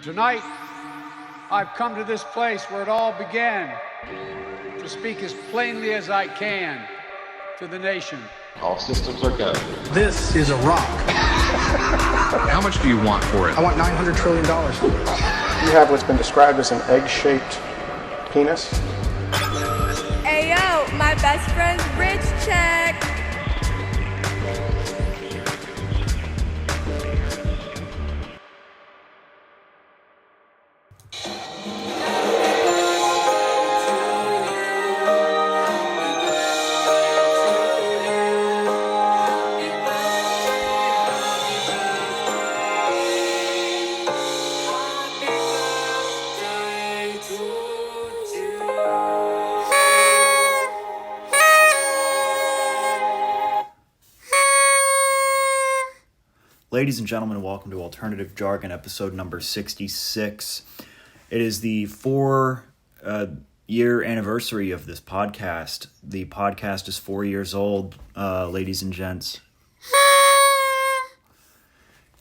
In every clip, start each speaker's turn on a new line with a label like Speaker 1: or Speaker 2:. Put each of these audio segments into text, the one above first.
Speaker 1: Tonight, I've come to this place where it all began to speak as plainly as I can to the nation.
Speaker 2: All systems are go.
Speaker 3: This is a rock.
Speaker 4: How much do you want for it?
Speaker 3: I want $900 trillion.
Speaker 5: You have what's been described as an egg-shaped penis.
Speaker 6: Ayo, my best friend's rich check.
Speaker 7: Ladies and gentlemen, welcome to Alternative Jargon, episode number 66. It is the 4-year anniversary of this podcast. The podcast is 4 years old, ladies and gents.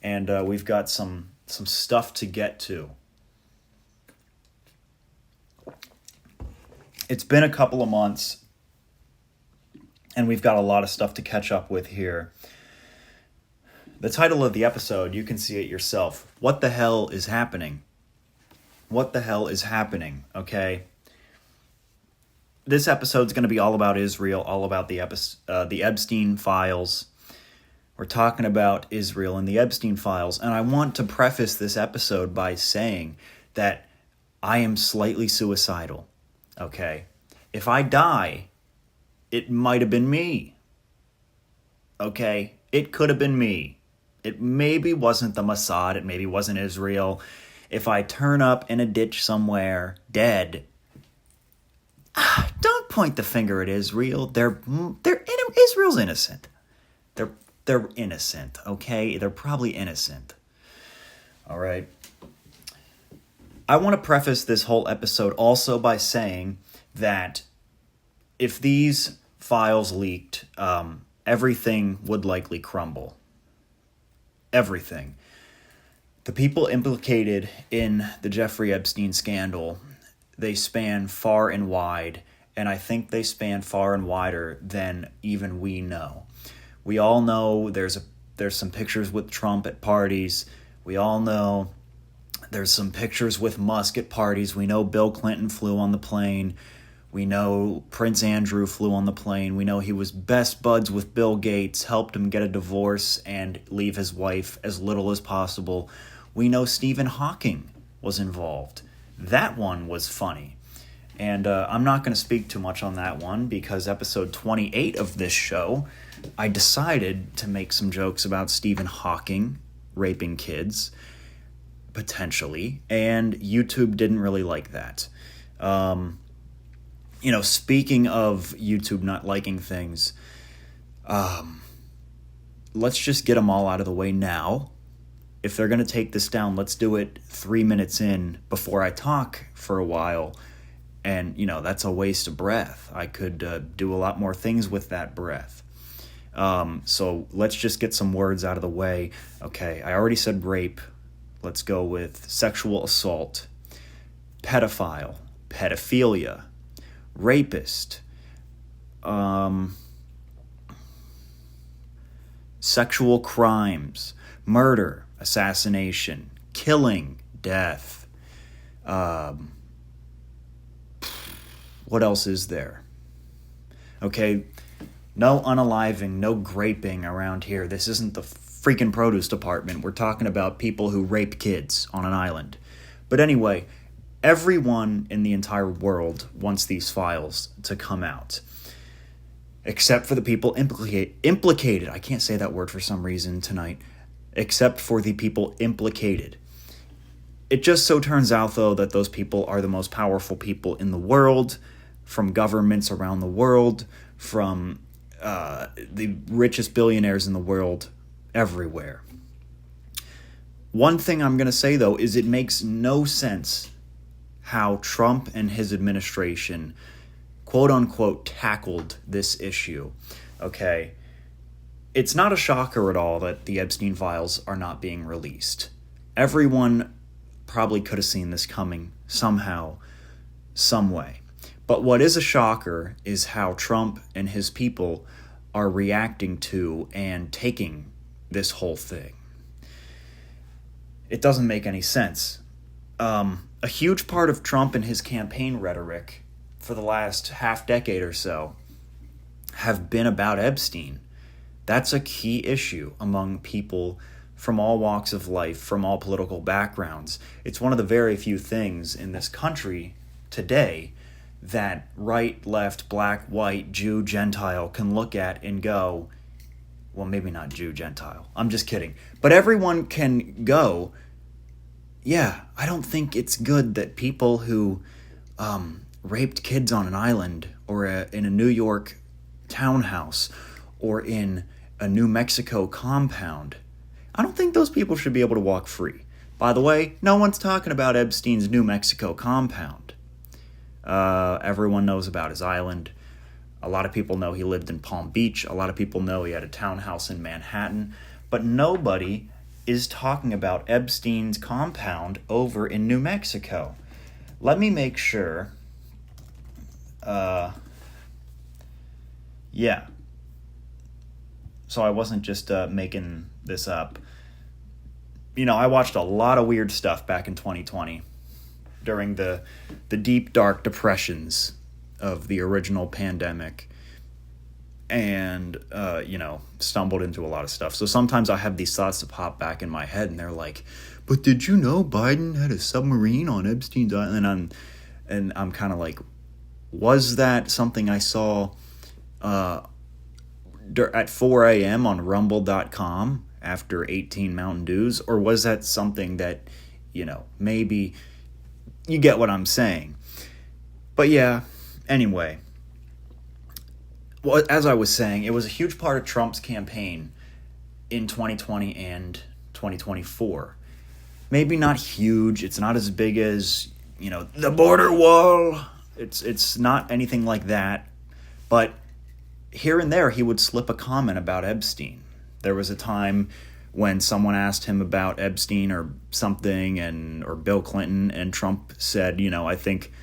Speaker 7: And we've got some stuff to get to. It's been a couple of months, and we've got a lot of stuff to catch up with here. The title of the episode, you can see it yourself. What the hell is happening? What the hell is happening, okay? This episode's going to be all about Israel, all about the Epstein files. We're talking about Israel and the Epstein files, and I want to preface this episode by saying that I am slightly suicidal, okay? If I die, it might have been me, okay? It could have been me. It maybe wasn't the Mossad. It maybe wasn't Israel. If I turn up in a ditch somewhere, dead, don't point the finger at Israel. Israel's innocent. They're innocent, okay? They're probably innocent. All right. I want to preface this whole episode also by saying that if these files leaked, everything would likely crumble. Everything. The people implicated in the Jeffrey Epstein scandal, they span far and wide, and I think they span far and wider than even we know. We all know there's some pictures with Trump at parties. We all know there's some pictures with Musk at parties. We know Bill Clinton flew on the plane. We know Prince Andrew flew on the plane. We know he was best buds with Bill Gates, helped him get a divorce and leave his wife as little as possible. We know Stephen Hawking was involved. That one was funny. And I'm not going to speak too much on that one because episode 28 of this show, I decided to make some jokes about Stephen Hawking raping kids, potentially, and YouTube didn't really like that. Speaking of YouTube not liking things, let's just get them all out of the way now. If they're going to take this down, let's do it 3 minutes in before I talk for a while. And, that's a waste of breath. I could do a lot more things with that breath. So let's just get some words out of the way. Okay, I already said rape. Let's go with sexual assault, pedophile, pedophilia, rapist, sexual crimes, murder, assassination, killing, death. What else is there? Okay, no unaliving, no graping around here. This isn't the freaking produce department. We're talking about people who rape kids on an island. But anyway, everyone in the entire world wants these files to come out, except for the people implicated. I can't say that word for some reason tonight. Except for the people implicated. It just so turns out, though, that those people are the most powerful people in the world, from governments around the world, from the richest billionaires in the world, everywhere. One thing I'm going to say, though, is it makes no sense how Trump and his administration, quote-unquote, tackled this issue, okay? It's not a shocker at all that the Epstein files are not being released. Everyone probably could have seen this coming somehow, some way. But what is a shocker is how Trump and his people are reacting to and taking this whole thing. It doesn't make any sense. A huge part of Trump and his campaign rhetoric for the last half decade or so have been about Epstein. That's a key issue among people from all walks of life, from all political backgrounds. It's one of the very few things in this country today that right, left, black, white, Jew, Gentile can look at and go, well, maybe not Jew, Gentile. I'm just kidding. But everyone can go, yeah, I don't think it's good that people who raped kids on an island or in a New York townhouse or in a New Mexico compound, I don't think those people should be able to walk free. By the way, no one's talking about Epstein's New Mexico compound. Everyone knows about his island. A lot of people know he lived in Palm Beach. A lot of people know he had a townhouse in Manhattan. But nobody is talking about Epstein's compound over in New Mexico. Let me make sure. Yeah. So I wasn't just making this up. You know, I watched a lot of weird stuff back in 2020 during the deep, dark depressions of the original pandemic, and, stumbled into a lot of stuff. So sometimes I have these thoughts that pop back in my head, and they're like, but did you know Biden had a submarine on Epstein's island? And I'm kind of like, was that something I saw at 4 a.m. on rumble.com after 18 Mountain Dews? Or was that something that, maybe you get what I'm saying? But yeah, anyway. Well, as I was saying, it was a huge part of Trump's campaign in 2020 and 2024. Maybe not huge. It's not as big as, the border wall. It's not anything like that. But here and there, he would slip a comment about Epstein. There was a time when someone asked him about Epstein or something, or Bill Clinton, and Trump said, I think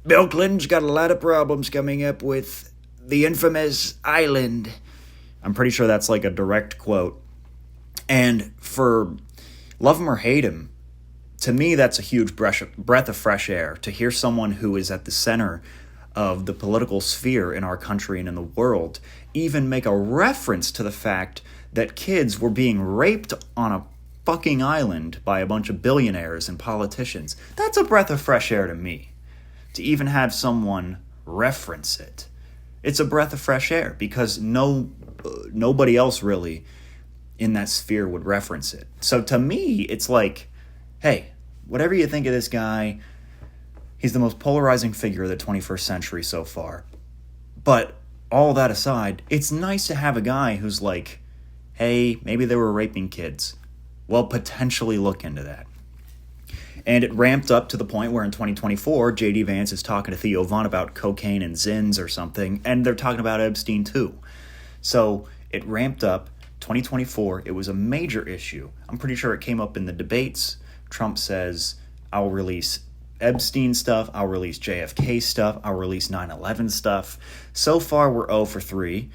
Speaker 7: Bill Clinton's got a lot of problems coming up with the infamous island. I'm pretty sure that's like a direct quote. And for love him or hate him, to me, that's a huge breath of fresh air to hear someone who is at the center of the political sphere in our country and in the world even make a reference to the fact that kids were being raped on a fucking island by a bunch of billionaires and politicians. That's a breath of fresh air to me. To even have someone reference it, it's a breath of fresh air, because nobody else really in that sphere would reference it. So to me, it's like, hey, whatever you think of this guy, he's the most polarizing figure of the 21st century so far. But all that aside, it's nice to have a guy who's like, hey, maybe they were raping kids. Well, potentially look into that. And it ramped up to the point where in 2024, J.D. Vance is talking to Theo Von about cocaine and Zins or something, and they're talking about Epstein too. So it ramped up. 2024, it was a major issue. I'm pretty sure it came up in the debates. Trump says, I'll release Epstein stuff, I'll release JFK stuff, I'll release 9/11 stuff. So far, we're 0 for 3.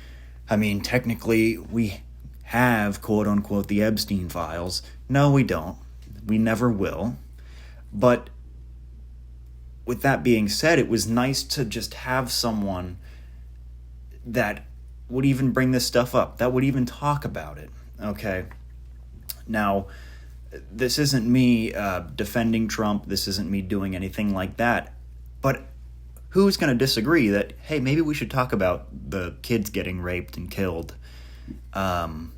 Speaker 7: I mean, technically, we have, quote-unquote, the Epstein files. No, we don't. We never will. But with that being said, it was nice to just have someone that would even bring this stuff up, that would even talk about it, okay? Now, this isn't me defending Trump. This isn't me doing anything like that. But who's going to disagree that, hey, maybe we should talk about the kids getting raped and killed on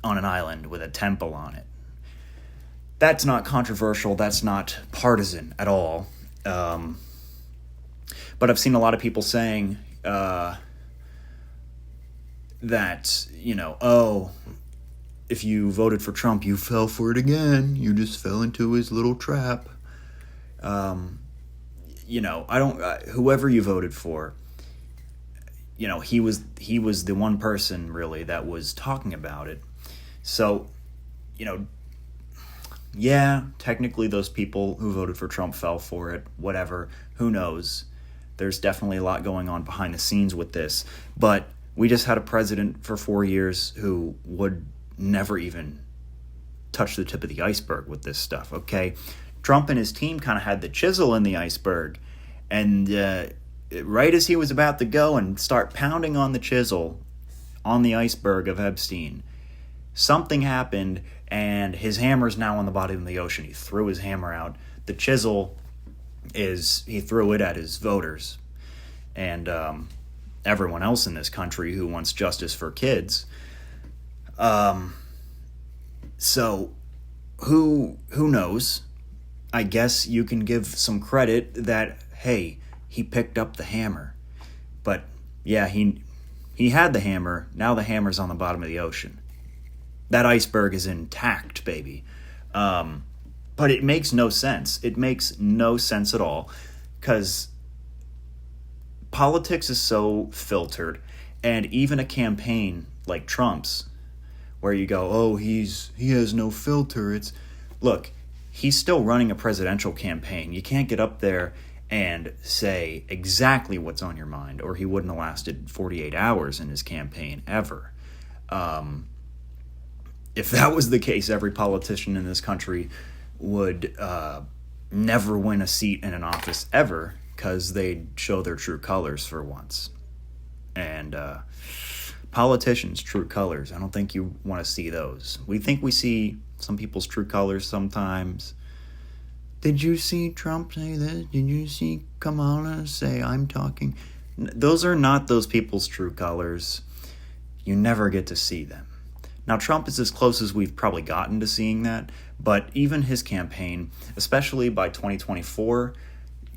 Speaker 7: an island with a temple on it? That's not controversial. That's not partisan at all. But I've seen a lot of people saying that, if you voted for Trump, you fell for it again. You just fell into his little trap. Whoever you voted for, he was the one person really that was talking about it. So, Yeah, technically those people who voted for Trump fell for it, whatever, who knows. There's definitely a lot going on behind the scenes with this, but we just had a president for 4 years who would never even touch the tip of the iceberg with this stuff, okay? Trump and his team kind of had the chisel in the iceberg, and right as he was about to go and start pounding on the chisel on the iceberg of Epstein, something happened, and his hammer's now on the bottom of the ocean. He threw his hammer out. The chisel he threw it at his voters and everyone else in this country who wants justice for kids. So who knows? I guess you can give some credit that, hey, he picked up the hammer. But yeah, he had the hammer. Now the hammer's on the bottom of the ocean. That iceberg is intact, baby. But it makes no sense. It makes no sense at all, because politics is so filtered, and even a campaign like Trump's, where you go, oh, he has no filter. Look, he's still running a presidential campaign. You can't get up there and say exactly what's on your mind, or he wouldn't have lasted 48 hours in his campaign ever. If that was the case, every politician in this country would never win a seat in an office ever, because they'd show their true colors for once. And politicians' true colors, I don't think you want to see those. We think we see some people's true colors sometimes. Did you see Trump say this? Did you see Kamala say I'm talking? Those are not those people's true colors. You never get to see them. Now, Trump is as close as we've probably gotten to seeing that, but even his campaign, especially by 2024,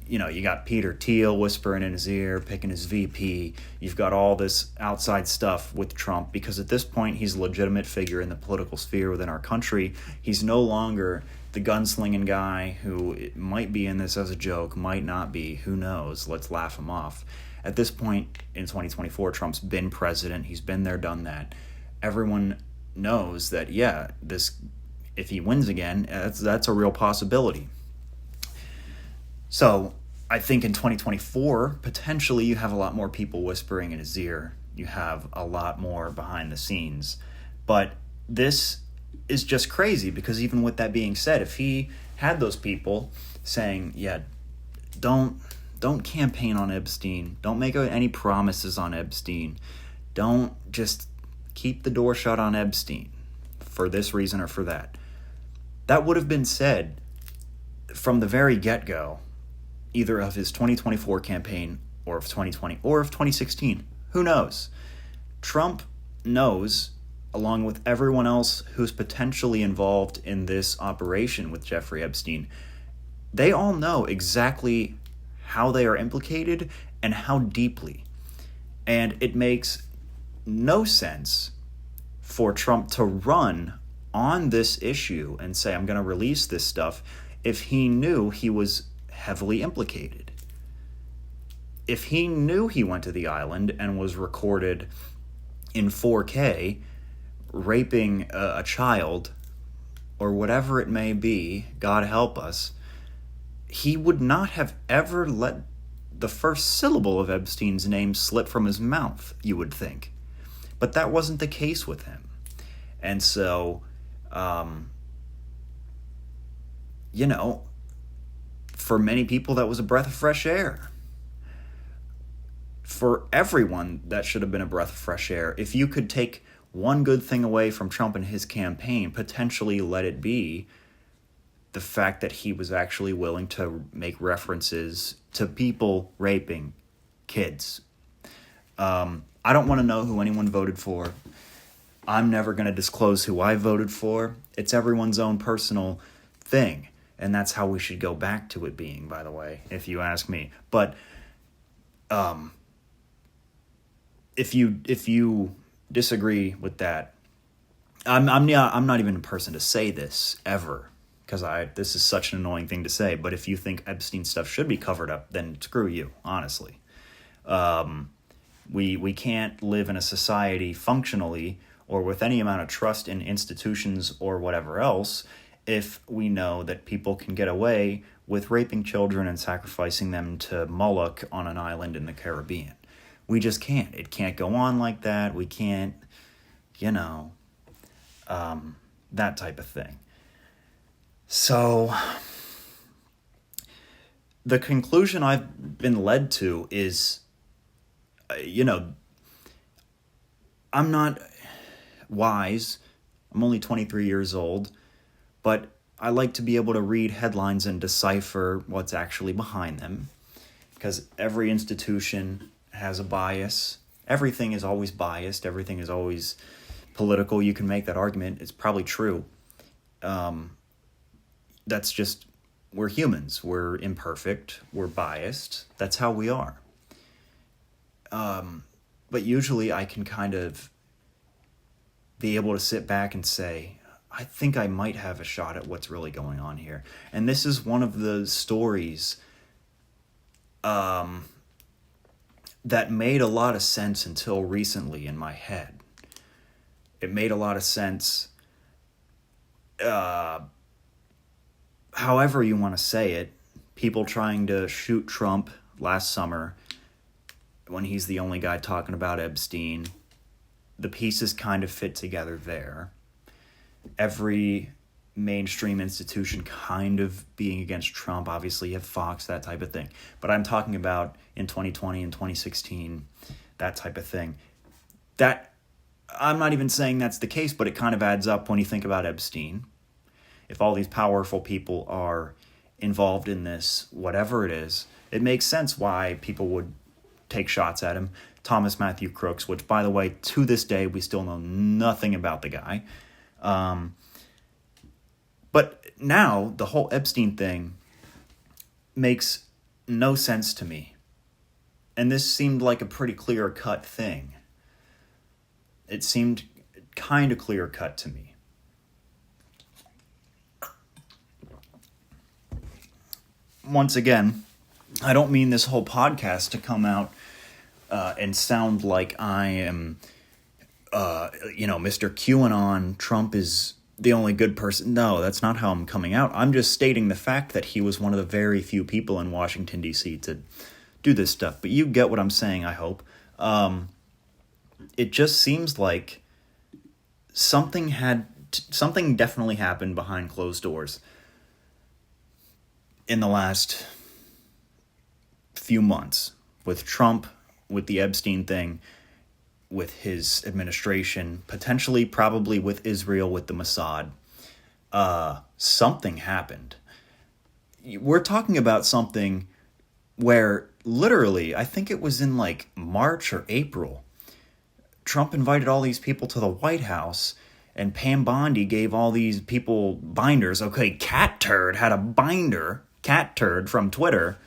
Speaker 7: you got Peter Thiel whispering in his ear, picking his VP. You've got all this outside stuff with Trump, because at this point, he's a legitimate figure in the political sphere within our country. He's no longer the gunslinging guy who might be in this as a joke, might not be, who knows, let's laugh him off. At this point in 2024, Trump's been president, he's been there, done that. Everyone knows that, yeah, if he wins again, that's a real possibility. So I think in 2024, potentially you have a lot more people whispering in his ear. You have a lot more behind the scenes. But this is just crazy, because even with that being said, if he had those people saying, yeah, don't campaign on Epstein, don't make any promises on Epstein, don't just keep the door shut on Epstein for this reason or for that. That would have been said from the very get-go, either of his 2024 campaign or of 2020 or of 2016. Who knows? Trump knows, along with everyone else who's potentially involved in this operation with Jeffrey Epstein, they all know exactly how they are implicated and how deeply. And it makes no sense for Trump to run on this issue and say, I'm going to release this stuff, if he knew he was heavily implicated. If he knew he went to the island and was recorded in 4K raping a child, or whatever it may be, God help us, he would not have ever let the first syllable of Epstein's name slip from his mouth, you would think. But that wasn't the case with him. And so, for many people, that was a breath of fresh air. For everyone, that should have been a breath of fresh air. If you could take one good thing away from Trump and his campaign, potentially let it be the fact that he was actually willing to make references to people raping kids. I don't want to know who anyone voted for. I'm never going to disclose who I voted for. It's everyone's own personal thing. And that's how we should go back to it being, by the way, if you ask me. But if you disagree with that, I'm not even a person to say this ever, because this is such an annoying thing to say. But if you think Epstein stuff should be covered up, then screw you, honestly. We can't live in a society functionally or with any amount of trust in institutions or whatever else if we know that people can get away with raping children and sacrificing them to Moloch on an island in the Caribbean. We just can't. It can't go on like that. We can't, that type of thing. So, the conclusion I've been led to is, I'm not wise. I'm only 23 years old, but I like to be able to read headlines and decipher what's actually behind them, because every institution has a bias. Everything is always biased. Everything is always political. You can make that argument. It's probably true. That's just, we're humans. We're imperfect. We're biased. That's how we are. But usually I can kind of be able to sit back and say, I think I might have a shot at what's really going on here. And this is one of the stories that made a lot of sense until recently in my head. It made a lot of sense, however you want to say it. People trying to shoot Trump last summer when he's the only guy talking about Epstein. The pieces kind of fit together there. Every mainstream institution kind of being against Trump. Obviously, you have Fox, that type of thing. But I'm talking about in 2020 and 2016, that type of thing. That, I'm not even saying that's the case, but it kind of adds up when you think about Epstein. If all these powerful people are involved in this, whatever it is, it makes sense why people would take shots at him. Thomas Matthew Crooks, which, by the way, to this day, we still know nothing about the guy. But now, the whole Epstein thing makes no sense to me. And this seemed like a pretty clear-cut thing. It seemed kind of clear-cut to me. Once again, I don't mean this whole podcast to come out and sound like I am, Mr. QAnon, Trump is the only good person. No, that's not how I'm coming out. I'm just stating the fact that he was one of the very few people in Washington, D.C. to do this stuff. But you get what I'm saying, I hope. It just seems like something definitely happened behind closed doors in the last few months with Trump, with the Epstein thing, with his administration, potentially probably with Israel, with the Mossad. Something happened. We're talking about something where literally, I think it was in like March or April, Trump invited all these people to the White House, and Pam Bondi gave all these people binders. Okay, Cat Turd had a binder. Cat Turd from Twitter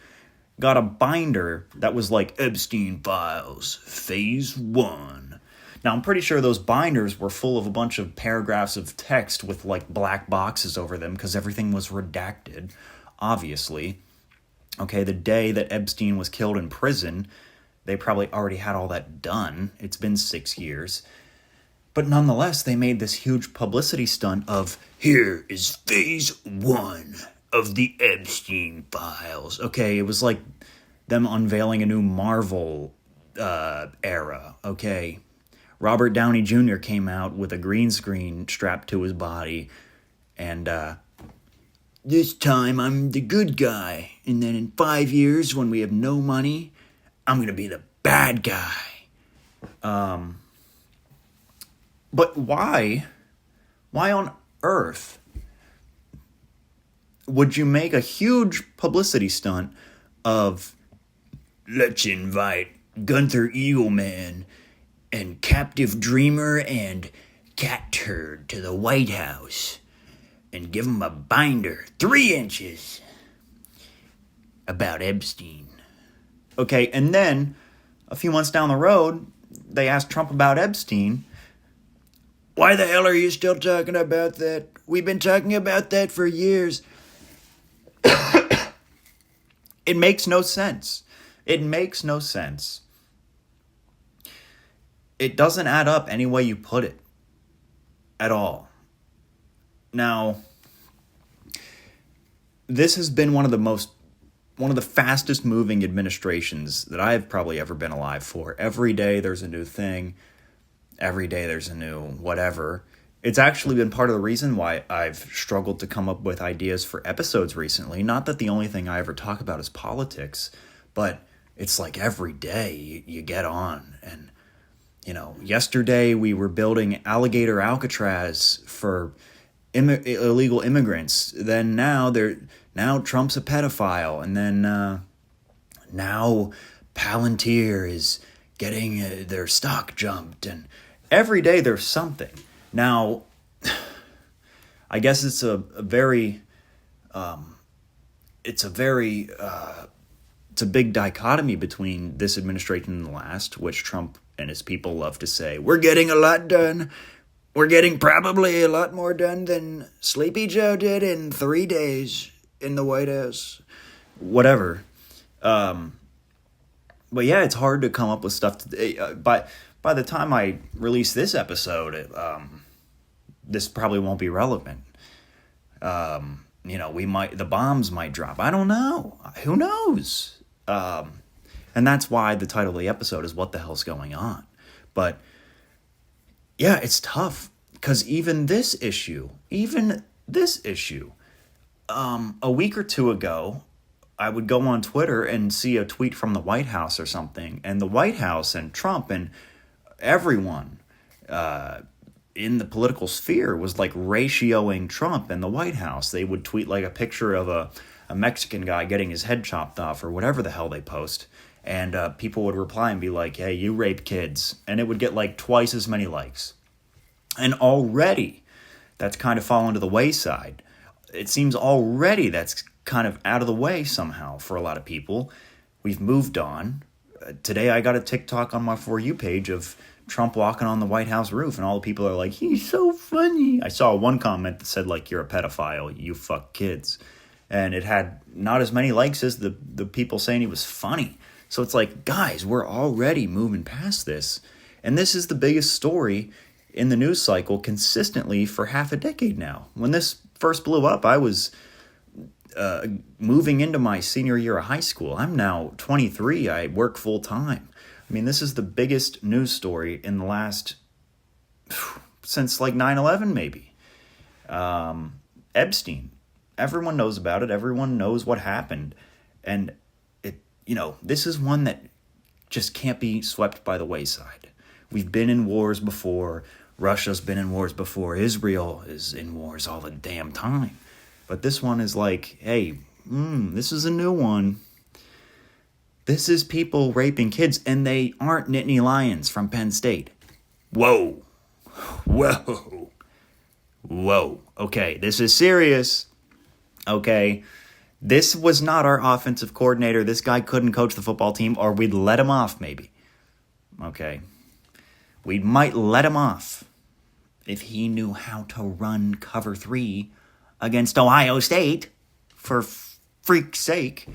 Speaker 7: got a binder that was like Epstein Files, Phase 1. Now, I'm pretty sure those binders were full of a bunch of paragraphs of text with like black boxes over them because everything was redacted, obviously. Okay, the day that Epstein was killed in prison, they probably already had all that done. It's been 6 years. But nonetheless, they made this huge publicity stunt of, here is Phase 1 of the Epstein Files. Okay, it was like them unveiling a new Marvel era. Okay, Robert Downey Jr. came out with a green screen strapped to his body, and this time I'm the good guy, and then in 5 years when we have no money, I'm gonna be the bad guy. But why on earth would you make a huge publicity stunt of, let's invite Gunther Eagleman and Captive Dreamer and Cat Turd to the White House and give them a binder 3 inches about Epstein? Okay, and then a few months down the road, they asked Trump about Epstein. Why the hell are you still talking about that? We've been talking about that for years. It makes no sense. It makes no sense. It doesn't add up any way you put it. At all. Now, this has been one of the fastest moving administrations that I've probably ever been alive for. Every day there's a new thing. Every day there's a new whatever. It's actually been part of the reason why I've struggled to come up with ideas for episodes recently. Not that the only thing I ever talk about is politics, but it's like every day you get on. And, yesterday we were building Alligator Alcatraz for illegal immigrants. Then now Trump's a pedophile. And then now Palantir is getting their stock jumped. And every day there's something. Now, I guess it's a very big dichotomy between this administration and the last, which Trump and his people love to say, we're getting a lot done. We're getting probably a lot more done than Sleepy Joe did in 3 days in the White House. Whatever. But yeah, it's hard to come up with stuff. By the time I release this episode, this probably won't be relevant. The bombs might drop. I don't know. Who knows? And that's why the title of the episode is What the Hell's Going On? But yeah, it's tough because even this issue, a week or two ago, I would go on Twitter and see a tweet from the White House or something, and the White House and Trump and everyone in the political sphere was like ratioing Trump and the White House. They would tweet like a picture of a Mexican guy getting his head chopped off or whatever the hell they post. And people would reply and be like, hey, you rape kids. And it would get like twice as many likes. And already that's kind of fallen to the wayside. It seems already that's kind of out of the way somehow for a lot of people. We've moved on. Today I got a TikTok on my For You page of Trump walking on the White House roof, and all the people are like, he's so funny. I saw one comment that said, like, you're a pedophile, you fuck kids. And it had not as many likes as the people saying he was funny. So it's like, guys, we're already moving past this. And this is the biggest story in the news cycle consistently for half a decade now. When this first blew up, I was moving into my senior year of high school. I'm now 23. I work full time. I mean, this is the biggest news story in the last, since like 9/11 maybe. Epstein. Everyone knows about it. Everyone knows what happened. And, this is one that just can't be swept by the wayside. We've been in wars before. Russia's been in wars before. Israel is in wars all the damn time. But this one is like, hey, this is a new one. This is people raping kids, and they aren't Nittany Lions from Penn State. Whoa. Okay, this is serious. Okay, this was not our offensive coordinator. This guy couldn't coach the football team, or we'd let him off maybe. Okay, we might let him off if he knew how to run cover 3 against Ohio State, for freak's sake.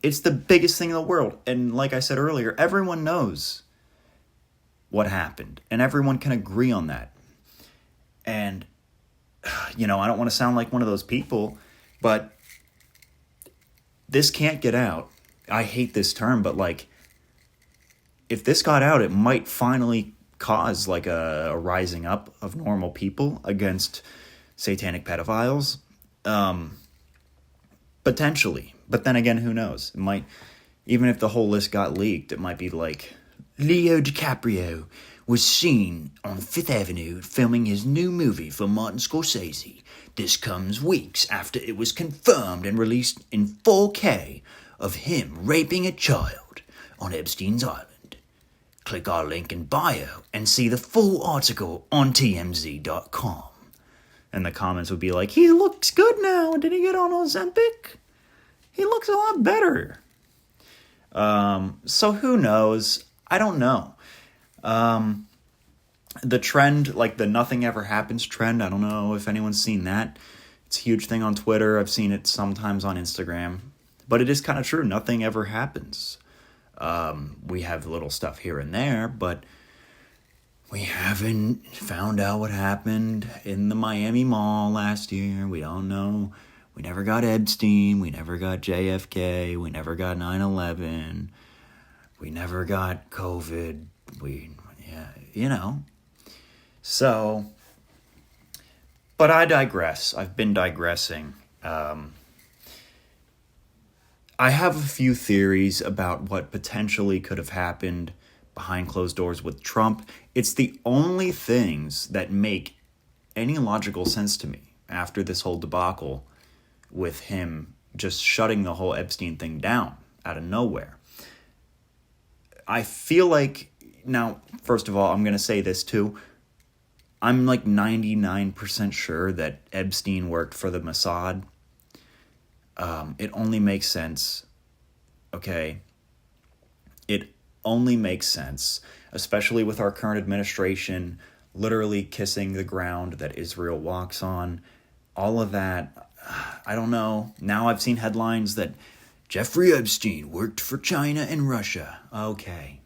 Speaker 7: It's the biggest thing in the world. And like I said earlier, everyone knows what happened. And everyone can agree on that. And, I don't want to sound like one of those people, but this can't get out. I hate this term, but like, if this got out, it might finally cause like a rising up of normal people against satanic pedophiles. Potentially. But then again, who knows? It might, even if the whole list got leaked, it might be like, Leo DiCaprio was seen on Fifth Avenue filming his new movie for Martin Scorsese. This comes weeks after it was confirmed and released in 4K of him raping a child on Epstein's Island. Click our link in bio and see the full article on TMZ.com. And the comments would be like, he looks good now. Did he get on Ozempic? He looks a lot better. So who knows? I don't know. The trend, like the nothing ever happens trend, I don't know if anyone's seen that. It's a huge thing on Twitter. I've seen it sometimes on Instagram. But it is kind of true. Nothing ever happens. We have little stuff here and there, but we haven't found out what happened in the Miami Mall last year. We don't know We never got Epstein. We never got JFK. We never got 9/11. We never got COVID. So, but I digress. I've been digressing. I have a few theories about what potentially could have happened behind closed doors with Trump. It's the only things that make any logical sense to me after this whole debacle with him just shutting the whole Epstein thing down out of nowhere. I feel like, now, first of all, I'm going to say this too. I'm like 99% sure that Epstein worked for the Mossad. It only makes sense, okay? It only makes sense, especially with our current administration literally kissing the ground that Israel walks on. All of that, I don't know. Now I've seen headlines that Jeffrey Epstein worked for China and Russia. Okay.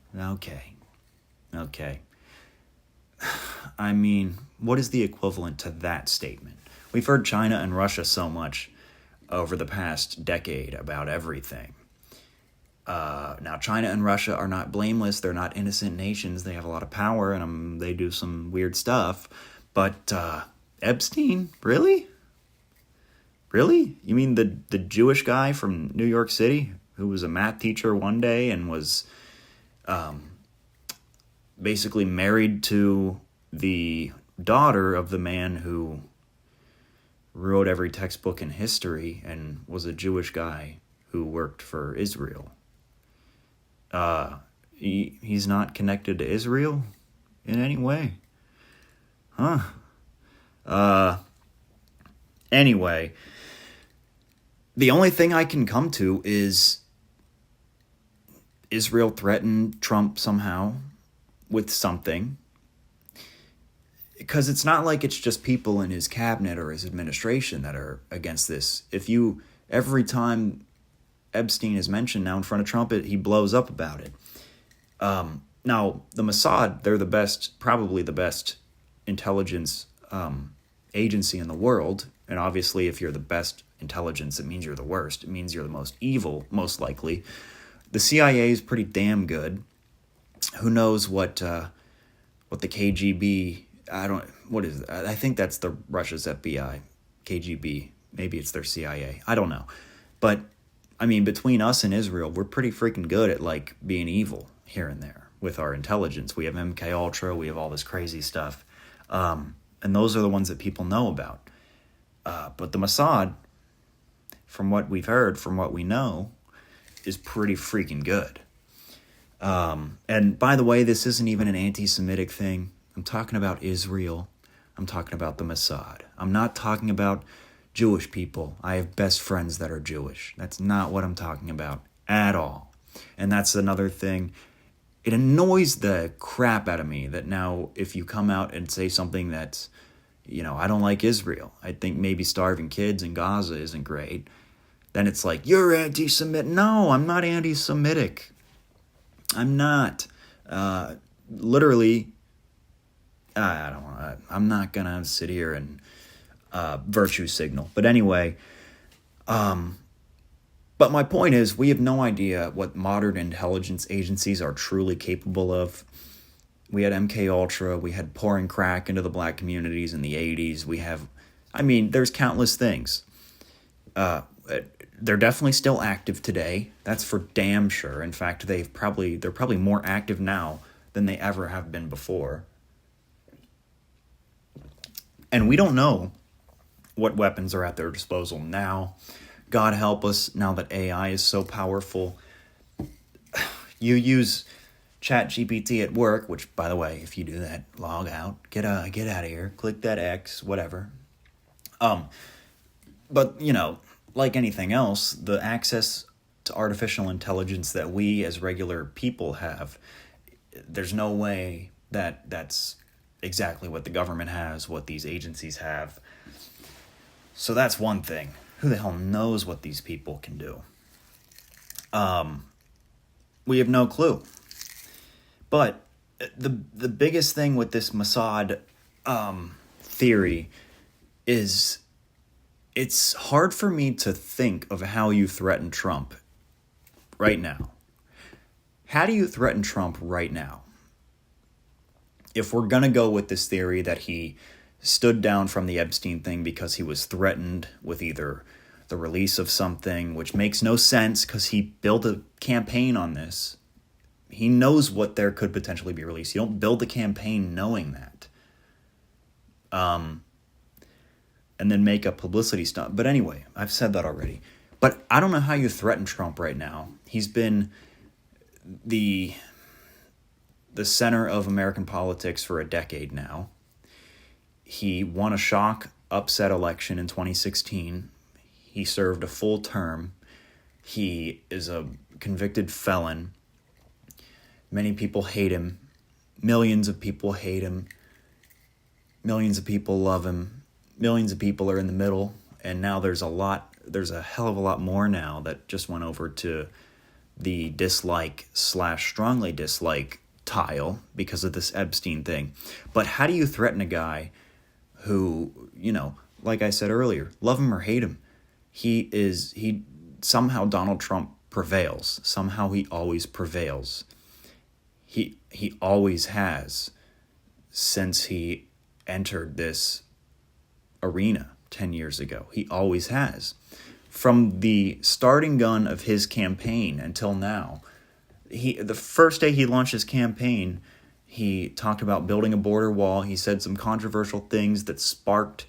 Speaker 7: I mean, what is the equivalent to that statement? We've heard China and Russia so much over the past decade about everything. Now, China and Russia are not blameless. They're not innocent nations. They have a lot of power, and they do some weird stuff. But Epstein? Really? Really? You mean the Jewish guy from New York City who was a math teacher one day and was basically married to the daughter of the man who wrote every textbook in history and was a Jewish guy who worked for Israel? He's not connected to Israel in any way? Huh? Anyway, the only thing I can come to is Israel threatened Trump somehow with something. Because it's not like it's just people in his cabinet or his administration that are against this. Every time Epstein is mentioned now in front of Trump, he blows up about it. Now, the Mossad, they're probably the best intelligence agency in the world. And obviously, if you're the best intelligence, it means you're the worst. It means you're the most evil, most likely. The CIA is pretty damn good. Who knows what the KGB... what is it? I think that's the Russia's FBI, KGB. Maybe it's their CIA. I don't know. But, I mean, between us and Israel, we're pretty freaking good at, like, being evil here and there with our intelligence. We have MK Ultra. We have all this crazy stuff. And those are the ones that people know about. But the Mossad, from what we've heard, from what we know, is pretty freaking good. And by the way, this isn't even an anti-Semitic thing. I'm talking about Israel. I'm talking about the Mossad. I'm not talking about Jewish people. I have best friends that are Jewish. That's not what I'm talking about at all. And that's another thing. It annoys the crap out of me that now if you come out and say something that's, I don't like Israel. I think maybe starving kids in Gaza isn't great. Then it's like, you're anti-Semitic. No, I'm not anti-Semitic. I'm not. Literally... I'm not going to sit here and virtue signal. But anyway, but my point is we have no idea what modern intelligence agencies are truly capable of. We had MK Ultra. We had pouring crack into the black communities in the 80s. There's countless things. They're definitely still active today. That's for damn sure. In fact, they're probably more active now than they ever have been before. And we don't know what weapons are at their disposal now. God help us, now that AI is so powerful. You use ChatGPT at work, which, by the way, if you do that, log out, get out of here, click that X, whatever. But, like anything else, the access to artificial intelligence that we as regular people have, there's no way that that's exactly what the government has, what these agencies have. So that's one thing. Who the hell knows what these people can do? We have no clue. But the biggest thing with this Mossad theory is it's hard for me to think of how you threaten Trump right now. How do you threaten Trump right now? If we're going to go with this theory that he stood down from the Epstein thing because he was threatened with either the release of something, which makes no sense because he built a campaign on this. He knows what there could potentially be released. You don't build a campaign knowing that. And then make a publicity stunt. But anyway, I've said that already. But I don't know how you threaten Trump right now. He's been the center of American politics for a decade now. He won a shock, upset election in 2016. He served a full term. He is a convicted felon. Many people hate him. Millions of people hate him. Millions of people love him. Millions of people are in the middle. And now there's a hell of a lot more now that just went over to the dislike/strongly dislike tile because of this Epstein thing. But how do you threaten a guy who, like I said earlier, love him or hate him, he somehow Donald Trump prevails. Somehow he always prevails. He always has since he entered this arena 10 years ago. He always has. From the starting gun of his campaign until now, the first day he launched his campaign, he talked about building a border wall. He said some controversial things that sparked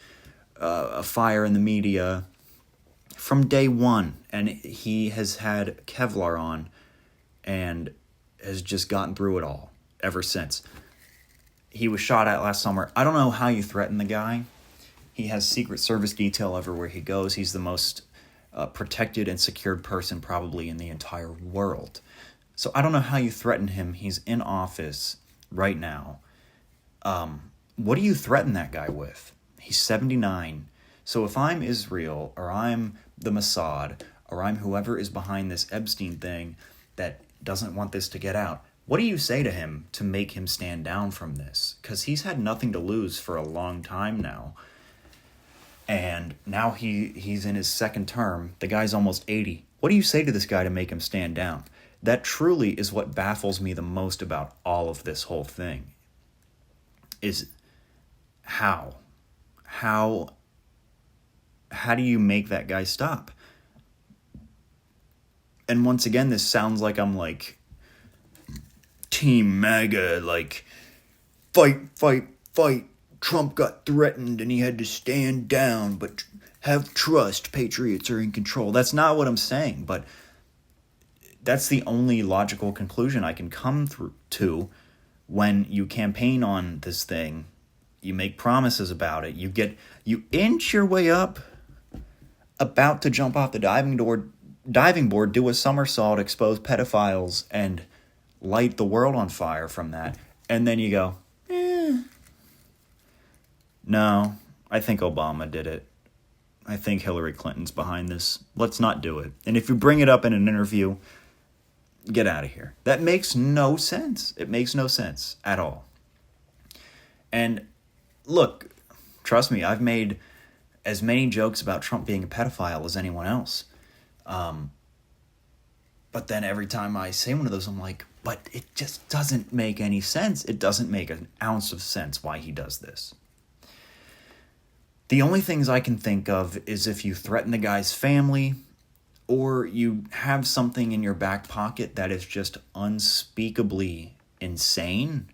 Speaker 7: a fire in the media from day one. And he has had Kevlar on and has just gotten through it all ever since. He was shot at last summer. I don't know how you threaten the guy. He has Secret Service detail everywhere he goes. He's the most protected and secured person probably in the entire world. So I don't know how you threaten him. He's in office right now. What do you threaten that guy with? He's 79. So if I'm Israel, or I'm the Mossad, or I'm whoever is behind this Epstein thing that doesn't want this to get out, what do you say to him to make him stand down from this? Because he's had nothing to lose for a long time now. And now he's in his second term. The guy's almost 80. What do you say to this guy to make him stand down? That truly is what baffles me the most about all of this whole thing. Is how do you make that guy stop? And once again, this sounds like I'm like Team MAGA, like fight. Trump got threatened and he had to stand down, but have trust. Patriots are in control. That's not what I'm saying, but that's the only logical conclusion I can come to when you campaign on this thing. You make promises about it. You inch your way up, about to jump off the diving board, do a somersault, expose pedophiles, and light the world on fire from that. And then you go, no, I think Obama did it. I think Hillary Clinton's behind this. Let's not do it. And if you bring it up in an interview, get out of here. That makes no sense. It makes no sense at all. And look, trust me, I've made as many jokes about Trump being a pedophile as anyone else. But then every time I say one of those, I'm like, but it just doesn't make any sense. It doesn't make an ounce of sense why he does this. The only things I can think of is if you threaten the guy's family, or you have something in your back pocket that is just unspeakably insane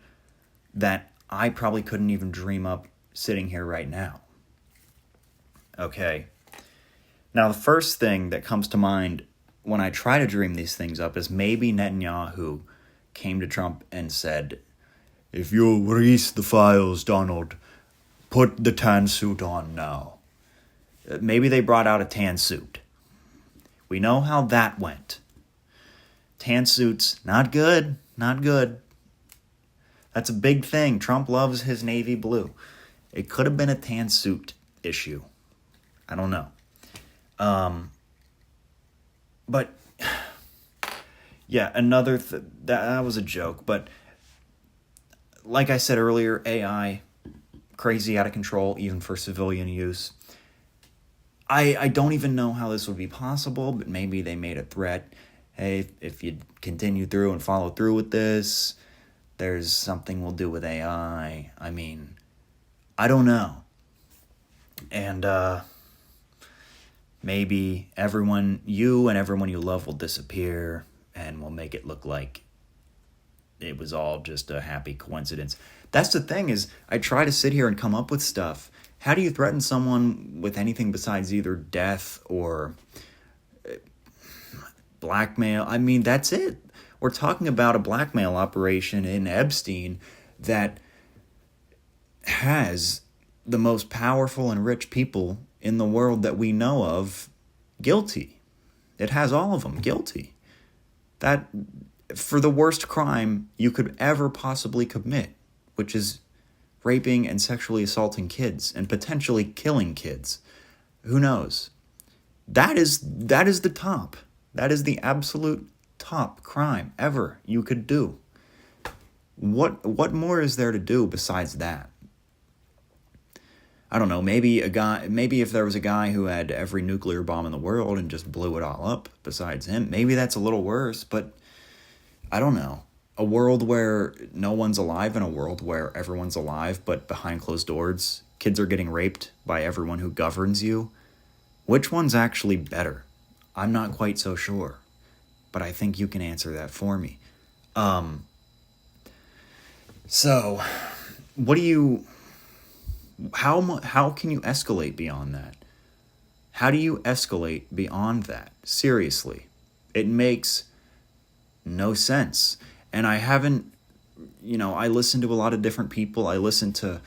Speaker 7: that I probably couldn't even dream up sitting here right now. Okay. Now, the first thing that comes to mind when I try to dream these things up is maybe Netanyahu came to Trump and said, "If you release the files, Donald, put the tan suit on now." Maybe they brought out a tan suit. We know how that went. Tan suits, not good, not good. That's a big thing. Trump loves his navy blue. It could have been a tan suit issue. I don't know. But, yeah, that was a joke. But, like I said earlier, AI, crazy out of control, even for civilian use. I don't even know how this would be possible, but maybe they made a threat. Hey, if you continue through and follow through with this, there's something we'll do with AI. I mean, I don't know. And maybe you and everyone you love will disappear, and we'll make it look like it was all just a happy coincidence. That's the thing, is I try to sit here and come up with stuff. How do you threaten someone with anything besides either death or blackmail? I mean, that's it. We're talking about a blackmail operation in Epstein that has the most powerful and rich people in the world that we know of guilty. It has all of them guilty. That, for the worst crime you could ever possibly commit, which is raping and sexually assaulting kids and potentially killing kids. Who knows? That is the top. That is the absolute top crime ever you could do. What more is there to do besides that? I don't know, maybe if there was a guy who had every nuclear bomb in the world and just blew it all up besides him, maybe that's a little worse, but I don't know. A world where no one's alive and a world where everyone's alive, but behind closed doors, kids are getting raped by everyone who governs you. Which one's actually better? I'm not quite so sure, but I think you can answer that for me. So, how can you escalate beyond that? How do you escalate beyond that? Seriously, it makes no sense. And I haven't, I listen to a lot of different people. I listen to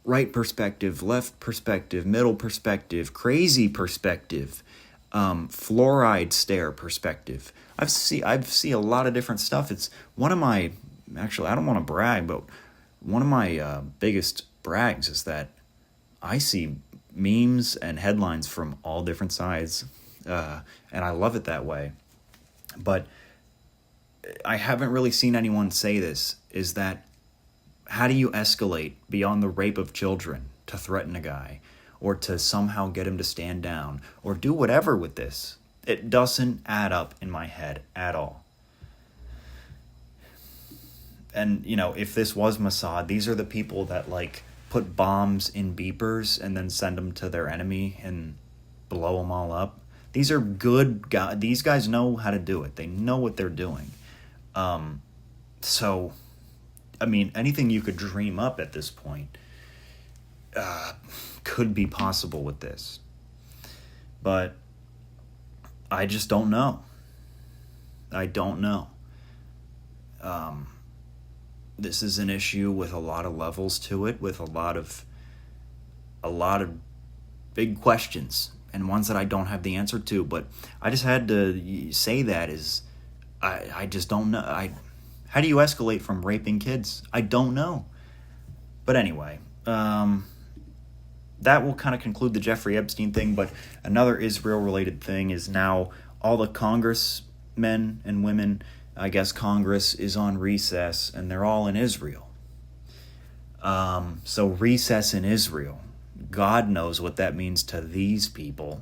Speaker 7: right perspective, left perspective, middle perspective, crazy perspective, fluoride stare perspective. I've seen a lot of different stuff. It's one of my, actually, I don't want to brag, but one of my biggest brags is that I see memes and headlines from all different sides, and I love it that way. But I haven't really seen anyone say this, is that how do you escalate beyond the rape of children to threaten a guy or to somehow get him to stand down or do whatever with this? It doesn't add up in my head at all. And, if this was Mossad, these are the people that, put bombs in beepers and then send them to their enemy and blow them all up. These are good guys. These guys know how to do it. They know what they're doing. So, I mean, anything you could dream up at this point could be possible with this. But I just don't know. I don't know. This is an issue with a lot of levels to it, with a lot of big questions and ones that I don't have the answer to. But I just had to say that is, I just don't know. How do you escalate from raping kids? I don't know. But anyway, that will kind of conclude the Jeffrey Epstein thing. But another Israel-related thing is now all the congressmen and women, I guess Congress is on recess, and they're all in Israel. So recess in Israel. God knows what that means to these people.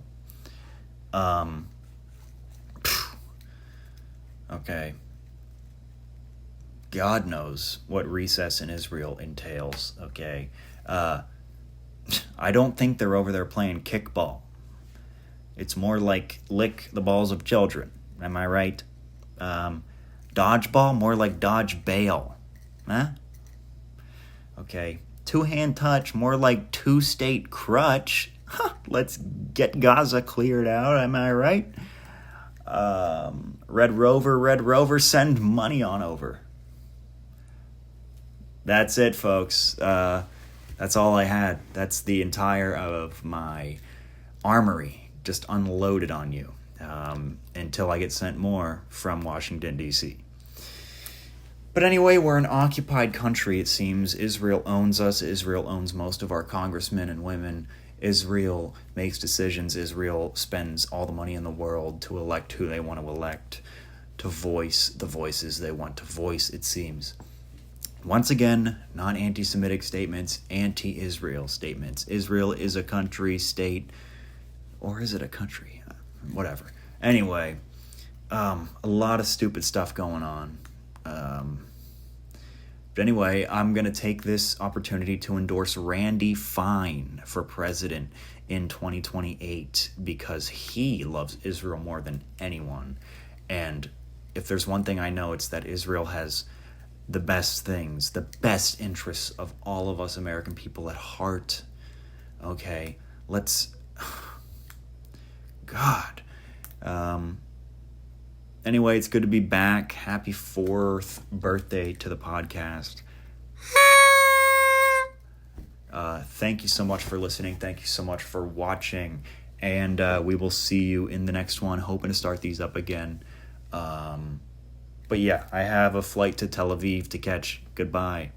Speaker 7: Okay. God knows what recess in Israel entails, okay? I don't think they're over there playing kickball. It's more like lick the balls of children. Am I right? Dodgeball, more like dodge bail. Huh? Okay. Two-hand touch, more like two-state crutch. Let's get Gaza cleared out, am I right? Red Rover, send money on over. That's it, folks. That's all I had. That's the entire of my armory just unloaded on you until I get sent more from Washington, D.C. But anyway, we're an occupied country, it seems. Israel owns us. Israel owns most of our congressmen and women. Israel makes decisions. Israel spends all the money in the world to elect who they want to elect, to voice the voices they want to voice, it seems. Once again, not anti-Semitic statements, anti-Israel statements. Israel is a country, state, Or is it a country? Whatever. Anyway, a lot of stupid stuff going on. But anyway, I'm going to take this opportunity to endorse Randy Fine for president in 2028 because he loves Israel more than anyone. And if there's one thing I know, it's that Israel has the best things, the best interests of all of us American people at heart. Okay, let's... God. Anyway, it's good to be back. Happy 4th birthday to the podcast. Thank you so much for listening. Thank you so much for watching. And we will see you in the next one. Hoping to start these up again. But yeah, I have a flight to Tel Aviv to catch. Goodbye.